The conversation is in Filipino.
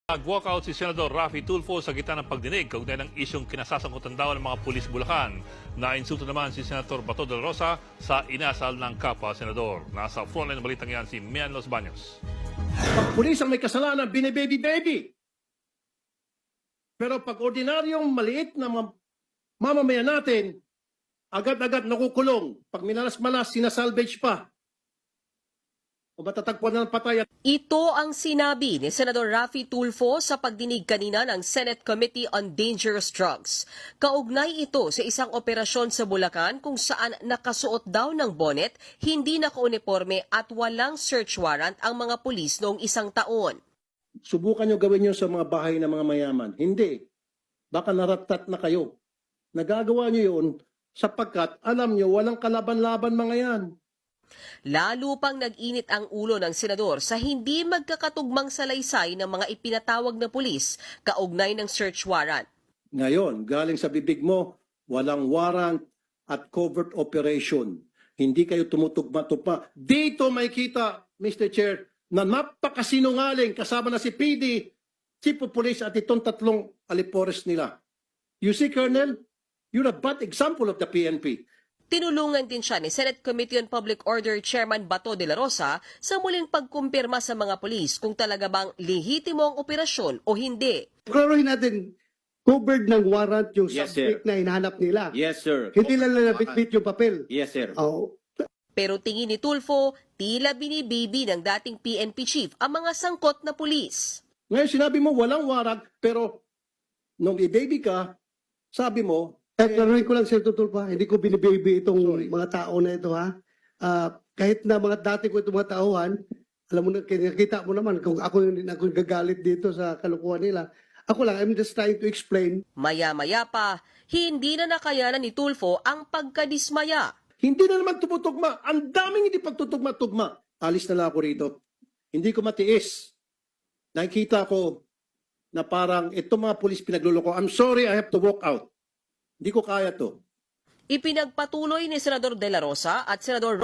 Nag-walkout si Senador Raffy Tulfo sa gitna ng pagdinig kaugnay ng isyong kinasasangkutan daw ng mga pulis Bulacan. Nainsulto naman si Senator Bato de la Rosa sa inasal ng kapwa senador. Nasa frontline ng balitang yan si Mian Los Baños. Pag pulis ang may kasalanan, bine-baby-baby. Pero pag ordinaryong maliit na mamamayan natin, agad-agad nakukulong. Pag minalas-malas, sinasalvage pa. O matatagpuan na ng patay. Ito ang sinabi ni Senador Raffy Tulfo sa pagdinig kanina ng Senate Committee on Dangerous Drugs. Kaugnay ito sa isang operasyon sa Bulacan kung saan nakasuot daw ng bonnet, hindi nakauniforme at walang search warrant ang mga pulis noong isang taon. Subukan nyo gawin nyo sa mga bahay ng mga mayaman. Hindi. Baka naratat na kayo. Nagagawa nyo yun sapagkat alam nyo walang kalaban-laban mga yan. Lalo pang nag-init ang ulo ng senador sa hindi magkakatugmang salaysay ng mga ipinatawag na pulis kaugnay ng search warrant. Ngayon, galing sa bibig mo, walang warrant at covert operation. Hindi kayo tumutugma-tugma. Dito may kita, Mr. Chair, na napakasinungaling kasama na si PD, Chief of Police at itong tatlong alipores nila. You see, Colonel, you're a bad example of the PNP. Tinulungan din siya ni Senate Committee on Public Order Chairman Bato de la Rosa sa muling pagkumpirma sa mga pulis kung talaga bang lehitimo ang operasyon o hindi. Klaruhin natin, covered ng warrant yung Yes, subject sir. na hinahanap nila. Yes, sir. Hindi lang nabitbit yung papel. Yes, sir. Oh, Pero tingin ni Tulfo, tila binibibi ng dating PNP chief ang mga sangkot na pulis. Ngayon, sinabi mo walang warrant, pero nung i-baby ka, sabi mo, klaruhin ko lang, Sir Tutulpa, hindi ko binibaby itong Sorry. mga tao na ito, ha? Kahit na mga dati ko itong mga tauhan, alam mo na, nakita mo naman kung ako yung gagalit dito sa kalukuhan nila. Ako lang, I'm just trying to explain. Maya-maya pa, hindi na nakayanan ni Tulfo ang pagkadismaya. hindi na naman tumutugma. Ang daming hindi pagtutugma-tugma. Alis na lang ako rito. Hindi ko matiis. Nakikita ko na parang itong mga pulis pinagluloko. I'm sorry, I have to walk out. Hindi ko kaya to. Ipinagpatuloy ni Senador De La Rosa at Senador